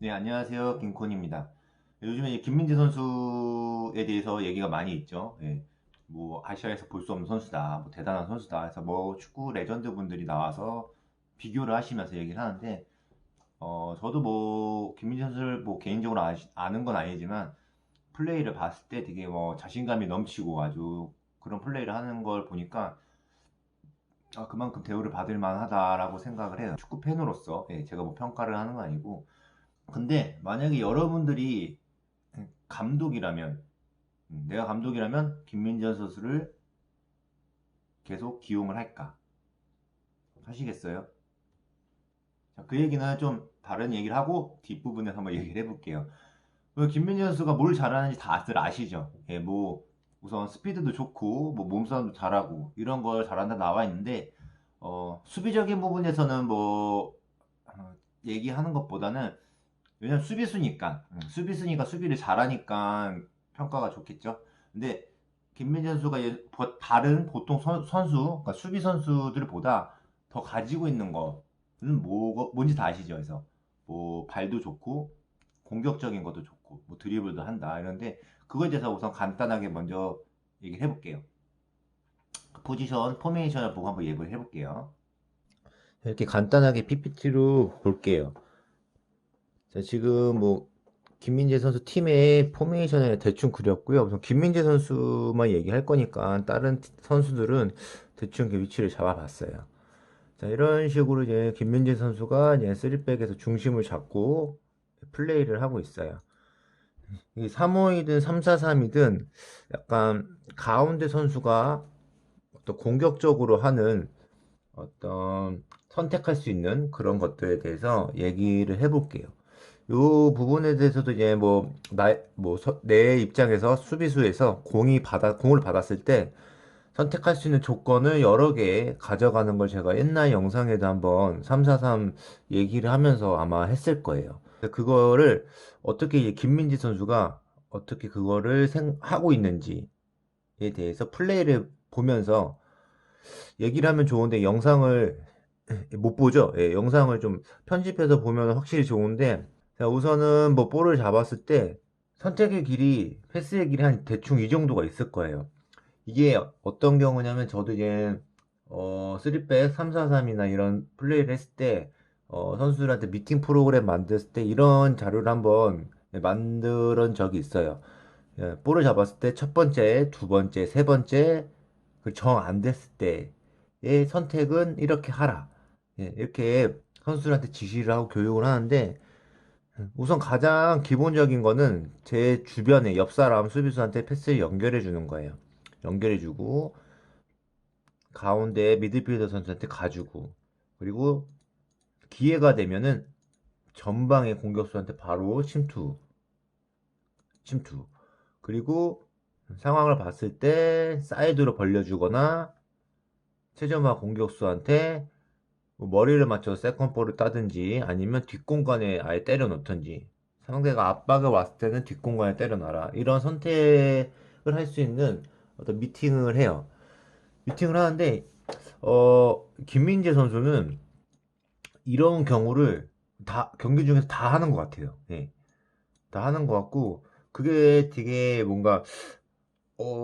네, 안녕하세요. 김콘입니다. 요즘에 이제 김민재 선수에 대해서 얘기가 많이 있죠. 예. 뭐 아시아에서 볼 수 없는 선수다, 뭐 대단한 선수다. 해서 뭐 축구 레전드 분들이 나와서 비교를 하시면서 얘기를 하는데, 저도 뭐 김민재 선수를 뭐 개인적으로 아는 건 아니지만 플레이를 봤을 때 되게 뭐 자신감이 넘치고 아주 그런 플레이를 하는 걸 보니까 그만큼 대우를 받을 만하다라고 생각을 해요. 축구 팬으로서 제가 뭐 평가를 하는 건 아니고. 근데 만약에 여러분들이 감독이라면, 내가 감독이라면 김민재 선수를 계속 기용을 할까? 하시겠어요? 자, 그 얘기는 좀 다른 얘기를 하고 뒷부분에서 한번 얘기를 해볼게요. 김민재 선수가 뭘 잘하는지 다들 아시죠? 예, 뭐 우선 스피드도 좋고 뭐 몸싸움도 잘하고 이런 걸 잘한다 나와 있는데, 수비적인 부분에서는 뭐 얘기하는 것보다는, 왜냐면 수비수니까 수비를 잘하니까 평가가 좋겠죠. 근데 김민재 선수가 다른 보통 선수, 그러니까 수비 선수들보다 더 가지고 있는 거는 뭔지 다 아시죠? 그래서 뭐 발도 좋고 공격적인 것도 좋고 뭐 드리블도 한다 이런데, 그거에 대해서 우선 간단하게 먼저 얘기를 해볼게요. 그 포지션 포메이션을 보고 한번 얘기를 해볼게요. 이렇게 간단하게 PPT로 볼게요. 자, 지금 뭐 김민재 선수 팀의 포메이션을 대충 그렸고요. 우선 김민재 선수만 얘기할 거니까 다른 선수들은 대충 그 위치를 잡아봤어요. 자, 이런 식으로 이제 김민재 선수가 이제 3백에서 중심을 잡고 플레이를 하고 있어요. 이 3-5이든 3-4-3이든 약간 가운데 선수가 어떤 공격적으로 하는 어떤 선택할 수 있는 그런 것들에 대해서 얘기를 해볼게요. 요 부분에 대해서도 이제 내 입장에서 수비수에서 공을 받았을 때 선택할 수 있는 조건을 여러 개 가져가는 걸 제가 옛날 영상에도 한번 343 얘기를 하면서 아마 했을 거예요. 그거를 어떻게 이제 김민지 선수가 어떻게 그거를 하고 있는지에 대해서 플레이를 보면서 얘기를 하면 좋은데, 영상을 못 보죠. 예, 영상을 좀 편집해서 보면 확실히 좋은데, 자, 우선은 뭐 볼을 잡았을 때 선택의 길이, 패스의 길이 한 대충 이 정도가 있을 거예요. 이게 어떤 경우냐면, 저도 이제 3백 343이나 이런 플레이를 했을 때 선수들한테 미팅 프로그램 만들었을 때 이런 자료를 한번 만들은 적이 있어요. 예, 볼을 잡았을 때 첫 번째, 두 번째, 세 번째 정 안 됐을 때의 선택은 이렇게 하라. 예, 이렇게 선수들한테 지시를 하고 교육을 하는데, 우선 가장 기본적인 거는 제 주변에 옆 사람 수비수한테 패스를 연결해 주는 거예요. 연결해 주고 가운데 미드필더 선수한테 가주고, 그리고 기회가 되면은 전방의 공격수한테 바로 침투. 그리고 상황을 봤을 때 사이드로 벌려주거나 최전방 공격수한테 뭐 머리를 맞춰서 세컨볼을 따든지 아니면 뒷공간에 아예 때려 넣든지, 상대가 압박을 왔을 때는 뒷공간에 때려 놔라, 이런 선택을 할 수 있는 어떤 미팅을 해요. 미팅을 하는데 김민재 선수는 이런 경우를 다 경기 중에서 다 하는 것 같아요. 예. 다 하는 것 같고, 그게 되게 뭔가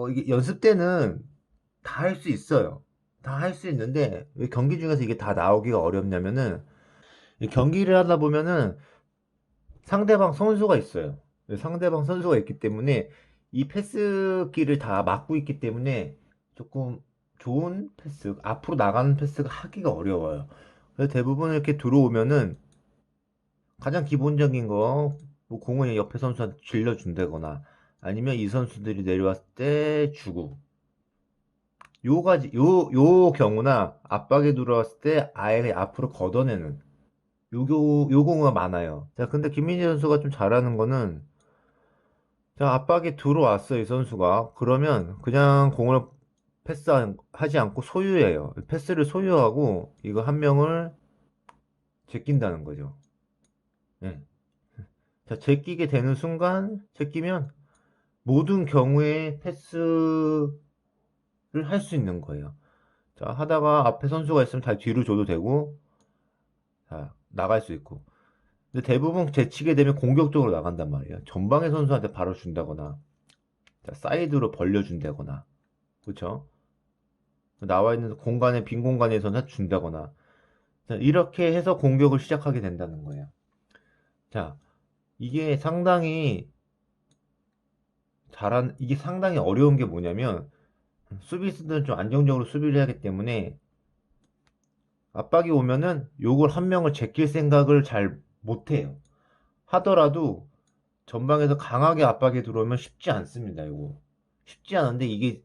이게 연습 때는 다 할 수 있어요. 다 할 수 있는데 왜 경기 중에서 이게 다 나오기가 어렵냐면은, 이 경기를 하다 보면은 상대방 선수가 있어요. 상대방 선수가 있기 때문에 이 패스기를 다 막고 있기 때문에 조금 좋은 패스, 앞으로 나가는 패스가 하기가 어려워요. 그래서 대부분 이렇게 들어오면은 가장 기본적인 거, 뭐 공을 옆에 선수한테 질러준다거나 아니면 이 선수들이 내려왔을 때 주고, 요 경우나 압박에 들어왔을 때 아예 그냥 앞으로 걷어내는 요 경우가 많아요. 자, 근데 김민재 선수가 좀 잘하는 거는, 자, 압박에 들어왔어요, 이 선수가. 그러면 그냥 공을 패스하지 않고 소유해요. 패스를 소유하고 이거 한 명을 제낀다는 거죠. 예. 자, 제끼게 되는 순간, 제끼면 모든 경우에 패스를 할 수 있는 거예요. 자, 하다가 앞에 선수가 있으면 다시 뒤로 줘도 되고, 자, 나갈 수 있고. 근데 대부분 제치게 되면 공격적으로 나간단 말이에요. 전방의 선수한테 바로 준다거나, 사이드로 벌려준다거나, 그렇죠? 나와 있는 공간에 빈 공간에서는 준다거나, 이렇게 해서 공격을 시작하게 된다는 거예요. 자, 이게 상당히 이게 상당히 어려운 게 뭐냐면, 수비수들은 좀 안정적으로 수비를 해야 하기 때문에 압박이 오면은 요걸 한 명을 제낄 생각을 잘 못해요. 하더라도 전방에서 강하게 압박이 들어오면 쉽지 않습니다. 요거 쉽지 않은데 이게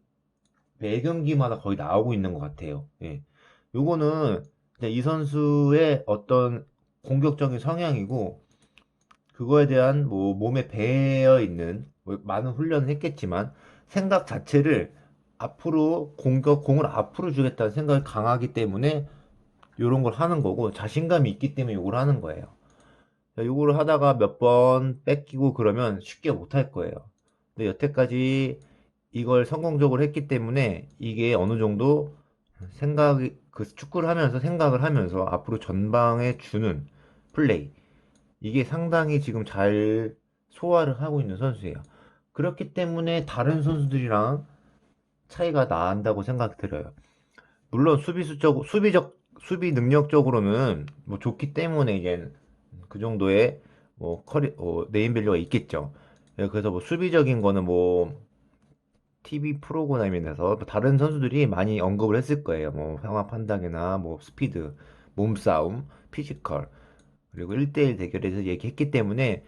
매 경기마다 거의 나오고 있는 것 같아요. 예. 요거는 이 선수의 어떤 공격적인 성향이고, 그거에 대한 뭐 몸에 배어 있는 뭐 많은 훈련을 했겠지만 생각 자체를 앞으로 공을 앞으로 주겠다는 생각이 강하기 때문에 요런 걸 하는 거고, 자신감이 있기 때문에 요걸 하는 거예요. 요거를 하다가 몇 번 뺏기고 그러면 쉽게 못 할 거예요. 근데 여태까지 이걸 성공적으로 했기 때문에 이게 어느 정도 생각이, 그 축구를 하면서 생각을 하면서 앞으로 전방에 주는 플레이, 이게 상당히 지금 잘 소화를 하고 있는 선수예요. 그렇기 때문에 다른 선수들이랑 차이가 난다고 생각이 들어요. 물론 수비 능력적으로는 뭐 좋기 때문에 이게 그 정도의 뭐 네임밸류가 있겠죠. 예, 그래서 뭐 수비적인 거는 뭐 TV 프로그램에서 다른 선수들이 많이 언급을 했을 거예요. 뭐 상황 판단이나 뭐 스피드, 몸싸움, 피지컬, 그리고 1대1 대결에서 얘기했기 때문에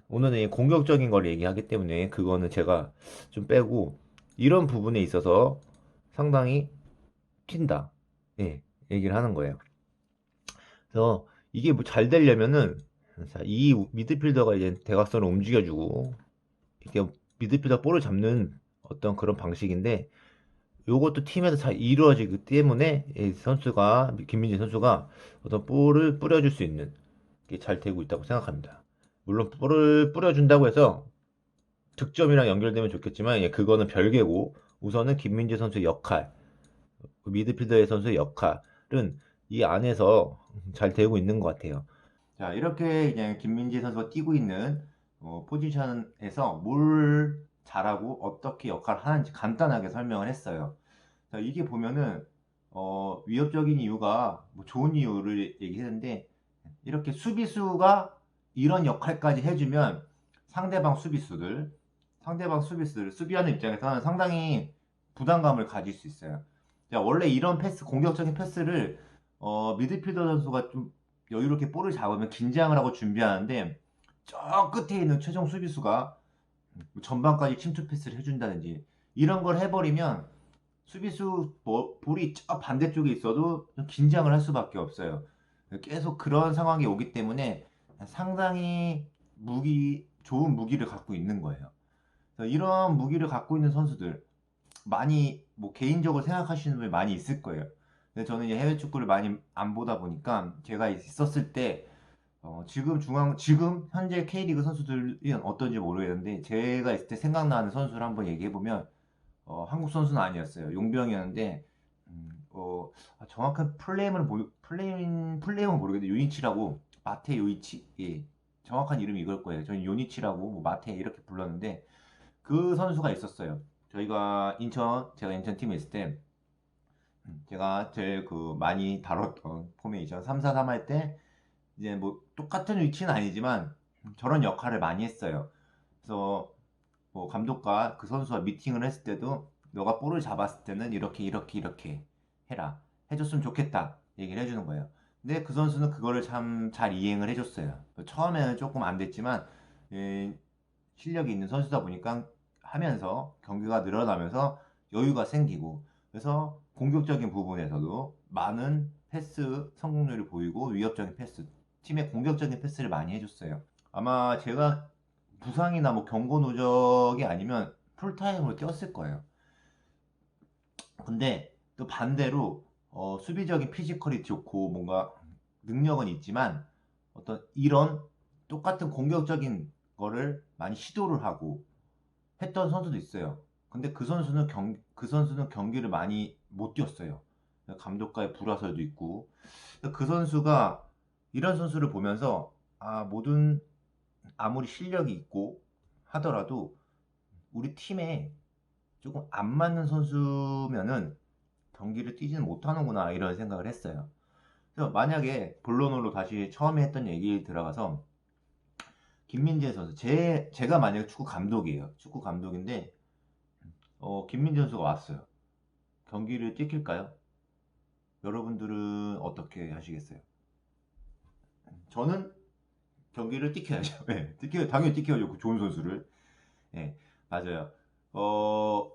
오늘은 이 공격적인 걸 얘기하기 때문에 그거는 제가 좀 빼고, 이런 부분에 있어서 상당히 튄다. 예, 얘기를 하는 거예요. 그래서 이게 뭐 잘 되려면은, 자, 이 미드필더가 이제 대각선을 움직여주고, 이게 미드필더 볼을 잡는 어떤 그런 방식인데, 요것도 팀에서 잘 이루어지기 때문에 이 선수가, 김민재 선수가 어떤 볼을 뿌려줄 수 있는 게 잘 되고 있다고 생각합니다. 물론 볼을 뿌려준다고 해서 득점이랑 연결되면 좋겠지만, 예, 그거는 별개고, 우선은 김민재 선수의 역할, 그 미드필더의 선수의 역할은 이 안에서 잘 되고 있는 것 같아요. 자, 이렇게 그냥 김민재 선수가 뛰고 있는 포지션에서 뭘 잘하고 어떻게 역할을 하는지 간단하게 설명을 했어요. 자, 이게 보면은 위협적인 이유가 뭐 좋은 이유를 얘기했는데, 이렇게 수비수가 이런 역할까지 해주면 상대방 수비수들 수비하는 입장에서는 상당히 부담감을 가질 수 있어요. 자, 원래 이런 공격적인 패스를 미드필더 선수가 좀 여유롭게 볼을 잡으면 긴장을 하고 준비하는데, 저 끝에 있는 최종 수비수가 전방까지 침투 패스를 해준다든지 이런 걸 해버리면 수비수 볼이 저 반대쪽에 있어도 좀 긴장을 할 수밖에 없어요. 계속 그런 상황이 오기 때문에 상당히 좋은 무기를 갖고 있는 거예요. 이런 무기를 갖고 있는 선수들 많이 뭐 개인적으로 생각하시는 분이 많이 있을 거예요. 근데 저는 이제 해외 축구를 많이 안 보다 보니까 제가 있었을 때 지금 현재 K리그 선수들이 어떤지 모르겠는데, 제가 있을 때 생각나는 선수를 한번 얘기해 보면 한국 선수는 아니었어요. 용병이었는데, 정확한 플레임은 모르겠는데 요니치라고, 마테 요이치, 예, 정확한 이름이 이걸 거예요. 저는 요니치라고 뭐 마테 이렇게 불렀는데, 그 선수가 있었어요. 제가 인천 팀에 있을 때, 제가 제일 많이 다뤘던 포메이션 3-4-3 할 때, 이제 뭐 똑같은 위치는 아니지만 저런 역할을 많이 했어요. 그래서 뭐 감독과 그 선수와 미팅을 했을 때도 너가 볼을 잡았을 때는 이렇게 이렇게 이렇게 해라, 해줬으면 좋겠다 얘기를 해주는 거예요. 근데 그 선수는 그거를 참 잘 이행을 해줬어요. 처음에는 조금 안 됐지만 예, 실력이 있는 선수다 보니까 하면서 경기가 늘어나면서 여유가 생기고, 그래서 공격적인 부분에서도 많은 패스 성공률을 보이고 위협적인 패스, 팀의 공격적인 패스를 많이 해줬어요. 아마 제가 부상이나 뭐 경고 누적이 아니면 풀타임으로 뛰었을 거예요. 근데 또 반대로 수비적인 피지컬이 좋고 뭔가 능력은 있지만 어떤 이런 똑같은 공격적인 거를 많이 시도를 하고 했던 선수도 있어요. 근데 그 선수는 경기를 많이 못 뛰었어요. 감독과의 불화설도 있고. 그 선수가 이런 선수를 보면서 모든 아무리 실력이 있고 하더라도 우리 팀에 조금 안 맞는 선수면은 경기를 뛰지는 못하는구나 이런 생각을 했어요. 그래서 만약에 본론으로 다시 처음에 했던 얘기 들어가서 김민재 선수 제가 만약에 축구 감독이에요. 축구 감독인데 김민재 선수가 왔어요. 경기를 뛰킬까요? 여러분들은 어떻게 하시겠어요? 저는 경기를 뛰켜야죠. 네, 당연히 뛰켜야죠. 그 좋은 선수를. 네, 맞아요. 어,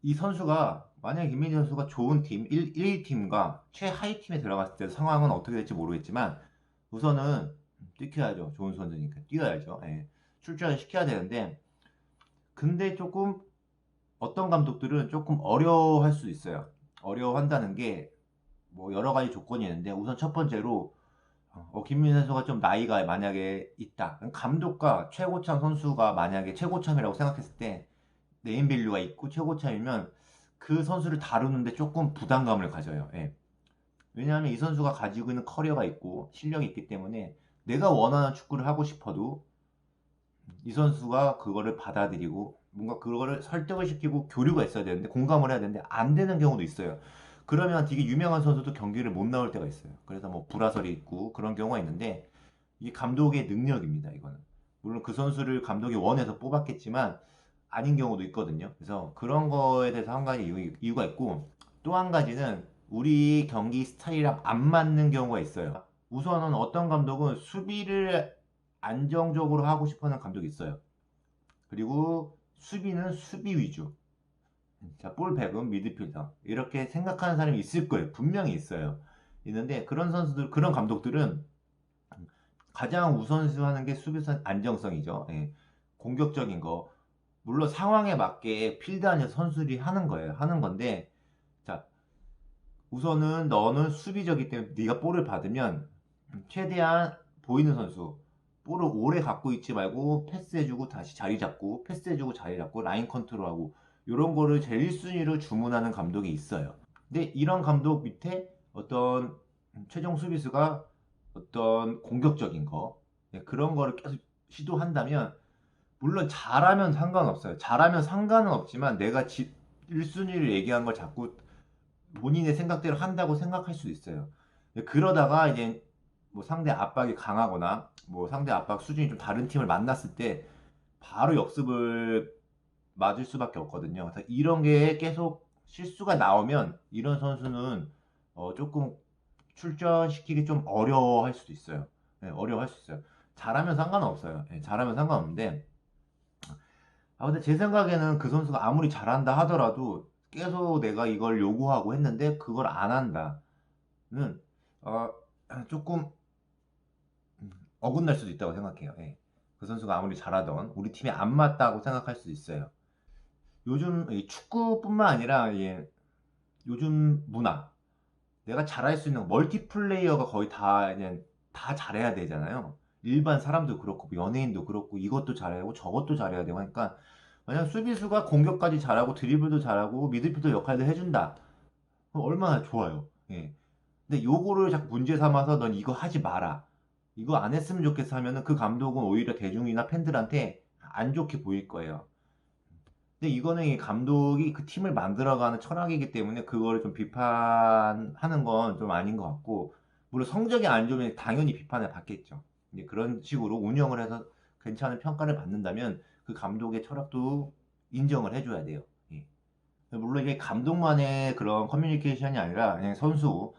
이 선수가 만약에 김민재 선수가 좋은 팀 1팀과 최하위 팀에 들어갔을 때 상황은 어떻게 될지 모르겠지만 우선은 뛰켜야죠. 좋은 선수니까 뛰어야죠. 예. 출전을 시켜야 되는데 근데 조금 어떤 감독들은 조금 어려워할 수 있어요. 어려워한다는 게 뭐 여러 가지 조건이 있는데 우선 첫 번째로 김민재 선수가 좀 나이가 만약에 있다. 감독과 최고참 선수가 만약에 최고참이라고 생각했을 때 네임밸류가 있고 최고참이면 그 선수를 다루는데 조금 부담감을 가져요. 예. 왜냐하면 이 선수가 가지고 있는 커리어가 있고 실력이 있기 때문에 내가 원하는 축구를 하고 싶어도 이 선수가 그거를 받아들이고 뭔가 그거를 설득을 시키고 교류가 있어야 되는데 공감을 해야 되는데 안 되는 경우도 있어요. 그러면 되게 유명한 선수도 경기를 못 나올 때가 있어요. 그래서 뭐 불화설이 있고 그런 경우가 있는데 이게 감독의 능력입니다. 이거는 물론 그 선수를 감독이 원해서 뽑았겠지만 아닌 경우도 있거든요. 그래서 그런 거에 대해서 한 가지 이유가 있고 또 한 가지는 우리 경기 스타일이랑 안 맞는 경우가 있어요. 우선은 어떤 감독은 수비를 안정적으로 하고 싶어 하는 감독이 있어요. 그리고 수비는 수비 위주. 자, 볼백은 미드필더. 이렇게 생각하는 사람이 있을 거예요. 분명히 있어요. 있는데 그런 선수들, 그런 감독들은 가장 우선시하는 게 수비선 안정성이죠. 예. 공격적인 거. 물론 상황에 맞게 필드 안에서 선수들이 하는 거예요. 하는 건데 자, 우선은 너는 수비적이기 때문에 네가 볼을 받으면 최대한 보이는 선수 볼을 오래 갖고 있지 말고 패스해주고 다시 자리 잡고 패스해주고 자리 잡고 라인 컨트롤하고 이런 거를 제일 1순위로 주문하는 감독이 있어요. 근데 이런 감독 밑에 어떤 최종 수비수가 어떤 공격적인 거 그런 거를 계속 시도한다면 물론 잘하면 상관없어요. 잘하면 상관은 없지만 내가 1순위를 얘기한 걸 자꾸 본인의 생각대로 한다고 생각할 수도 있어요. 그러다가 이제 뭐 상대 압박이 강하거나 뭐 상대 압박 수준이 좀 다른 팀을 만났을 때 바로 역습을 맞을 수밖에 없거든요. 그래서 이런 게 계속 실수가 나오면 이런 선수는 조금 출전시키기 좀 어려워할 수도 있어요. 네, 어려워할 수 있어요. 잘하면 상관없어요. 네, 잘하면 상관없는데 근데 제 생각에는 그 선수가 아무리 잘한다 하더라도 계속 내가 이걸 요구하고 했는데 그걸 안 한다는 어, 조금 어긋날 수도 있다고 생각해요. 예. 그 선수가 아무리 잘하던 우리 팀에 안 맞다고 생각할 수도 있어요. 요즘 이 축구뿐만 아니라 요즘 문화 내가 잘할 수 있는 멀티플레이어가 거의 다 그냥 다 잘해야 되잖아요. 일반 사람도 그렇고 뭐 연예인도 그렇고 이것도 잘해야 되고 저것도 잘해야 되고 하니까 만약 수비수가 공격까지 잘하고 드리블도 잘하고 미드필더 역할도 해준다. 그럼 얼마나 좋아요. 예. 근데 요거를 자꾸 문제 삼아서 넌 이거 하지 마라. 이거 안 했으면 좋겠어 하면은 그 감독은 오히려 대중이나 팬들한테 안 좋게 보일 거예요. 근데 이거는 이 감독이 그 팀을 만들어가는 철학이기 때문에 그거를 좀 비판하는 건 좀 아닌 것 같고, 물론 성적이 안 좋으면 당연히 비판을 받겠죠. 이제 그런 식으로 운영을 해서 괜찮은 평가를 받는다면 그 감독의 철학도 인정을 해줘야 돼요. 예. 물론 이게 감독만의 그런 커뮤니케이션이 아니라 그냥 선수.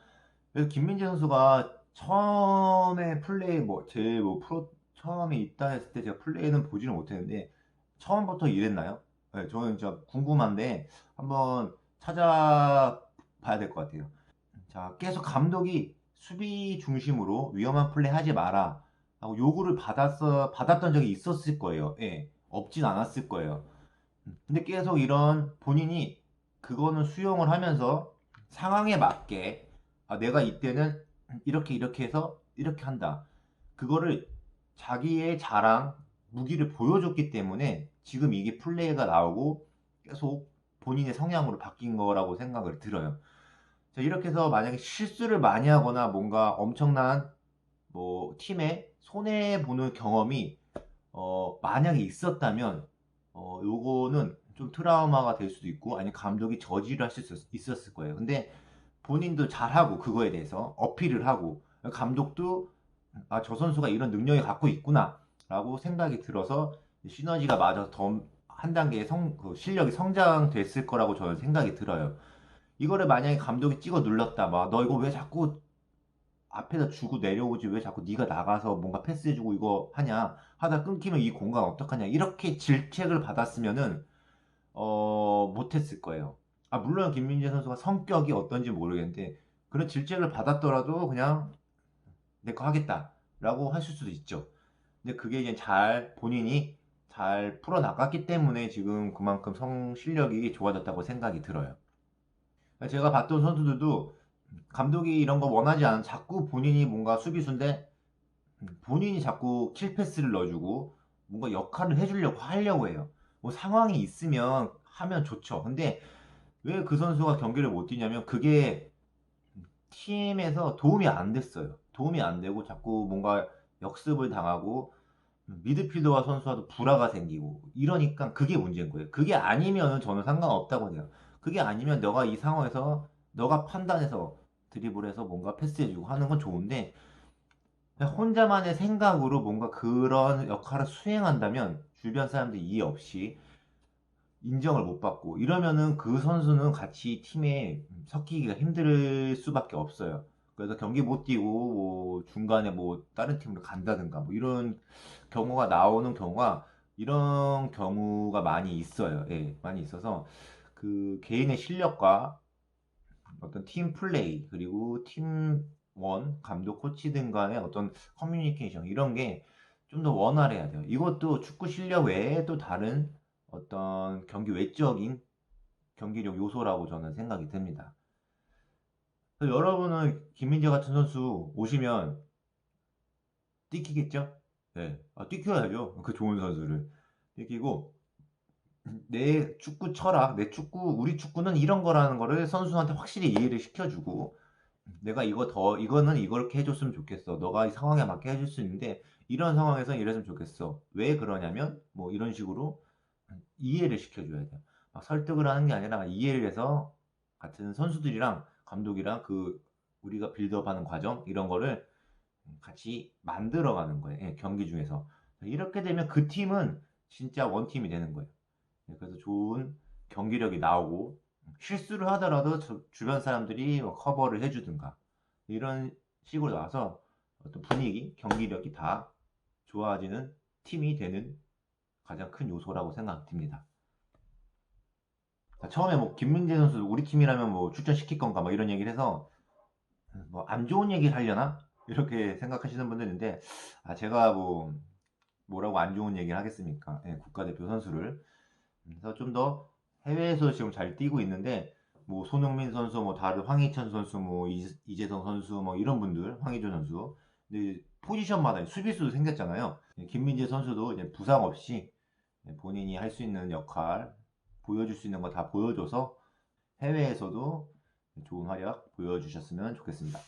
그래서 김민재 선수가 처음에 플레이 제일 프로 처음에 입단했을 때 제가 플레이는 보지는 못했는데 처음부터 이랬나요? 네, 저는 진짜 궁금한데 한번 찾아봐야 될 것 같아요. 자, 계속 감독이 수비 중심으로 위험한 플레이 하지 마라 하고 요구를 받았던 적이 있었을 거예요. 예, 없진 않았을 거예요. 근데 계속 이런 본인이 그거는 수용을 하면서 상황에 맞게 내가 이때는 이렇게 이렇게 해서 이렇게 한다. 그거를 자기의 자랑, 무기를 보여줬기 때문에 지금 이게 플레이가 나오고 계속 본인의 성향으로 바뀐 거라고 생각을 들어요. 자, 이렇게 해서 만약에 실수를 많이 하거나 뭔가 엄청난 뭐 팀에 손해보는 경험이 만약에 있었다면 요거는 좀 트라우마가 될 수도 있고 아니면 감독이 저지를 할 수 있었을 거예요. 근데 본인도 잘하고 그거에 대해서 어필을 하고 감독도 아, 저 선수가 이런 능력이 갖고 있구나 라고 생각이 들어서 시너지가 맞아서 더 한 단계 그 실력이 성장됐을 거라고 저는 생각이 들어요. 이거를 만약에 감독이 찍어 눌렀다 막 너 이거 왜 자꾸 앞에다 주고 내려오지 왜 자꾸 네가 나가서 뭔가 패스해주고 이거 하냐 하다 끊기면 이 공간 어떡하냐 이렇게 질책을 받았으면은 못했을 거예요. 아 물론 김민재 선수가 성격이 어떤지 모르겠는데 그런 질책을 받았더라도 그냥 내 거 하겠다 라고 하실 수도 있죠. 근데 그게 이제 잘 본인이 잘 풀어나갔기 때문에 지금 그만큼 실력이 좋아졌다고 생각이 들어요. 제가 봤던 선수들도 감독이 이런 거 원하지 않은 자꾸 본인이 뭔가 수비수인데 본인이 자꾸 킬패스를 넣어주고 뭔가 역할을 해주려고 하려고 해요. 뭐 상황이 있으면 하면 좋죠. 근데 왜 그 선수가 경기를 못 뛰냐면 그게 팀에서 도움이 안 됐어요. 도움이 안 되고 자꾸 뭔가 역습을 당하고 미드필더와 선수와도 불화가 생기고 이러니까 그게 문제인 거예요. 그게 아니면 저는 상관없다고 해요. 그게 아니면 너가 이 상황에서 너가 판단해서 드리블해서 뭔가 패스해주고 하는 건 좋은데 그냥 혼자만의 생각으로 뭔가 그런 역할을 수행한다면 주변 사람들 이해 없이 인정을 못 받고 이러면은 그 선수는 같이 팀에 섞이기가 힘들 수밖에 없어요. 그래서 경기 못 뛰고 뭐 중간에 뭐 다른 팀으로 간다든가 뭐 이런 경우가 나오는 경우가 이런 경우가 많이 있어요. 예, 많이 있어서 그 개인의 실력과 어떤 팀 플레이 그리고 팀원 감독 코치 등 간의 어떤 커뮤니케이션 이런 게 좀 더 원활해야 돼요. 이것도 축구 실력 외에 또 다른 어떤 경기 외적인 경기력 요소라고 저는 생각이 듭니다. 그래서 여러분은 김민재 같은 선수 오시면 뛰키겠죠? 네. 아, 뛰켜야죠. 그 좋은 선수를. 뛰키고, 내 축구 철학, 내 축구, 우리 축구는 이런 거라는 거를 선수한테 확실히 이해를 시켜주고, 내가 이거는 이렇게 해줬으면 좋겠어. 너가 이 상황에 맞게 해줄 수 있는데, 이런 상황에서 이랬으면 좋겠어. 왜 그러냐면, 뭐 이런 식으로 이해를 시켜줘야 돼요. 막 설득을 하는 게 아니라 이해를 해서 같은 선수들이랑 감독이랑 그 우리가 빌드업하는 과정 이런 거를 같이 만들어가는 거예요. 예, 경기 중에서 이렇게 되면 그 팀은 진짜 원팀이 되는 거예요. 예, 그래서 좋은 경기력이 나오고 실수를 하더라도 주변 사람들이 뭐 커버를 해주든가 이런 식으로 나와서 어떤 분위기, 경기력이 다 좋아지는 팀이 되는 가장 큰 요소라고 생각됩니다. 처음에 뭐 김민재 선수 우리 팀이라면 뭐 출전시킬 건가 뭐 이런 얘기를 해서 뭐 안 좋은 얘기를 하려나 이렇게 생각하시는 분들 있는데 아 제가 뭐 뭐라고 안 좋은 얘기를 하겠습니까? 예, 국가대표 선수를 그래서 좀 더 해외에서 지금 잘 뛰고 있는데 뭐 손흥민 선수 뭐 다른 황희찬 선수 뭐 이재성 선수 뭐 이런 분들 황의조 선수 근데 포지션마다 수비수도 생겼잖아요. 예, 김민재 선수도 이제 부상 없이 본인이 할 수 있는 역할 보여줄 수 있는 거 다 보여줘서 해외에서도 좋은 활약 보여주셨으면 좋겠습니다.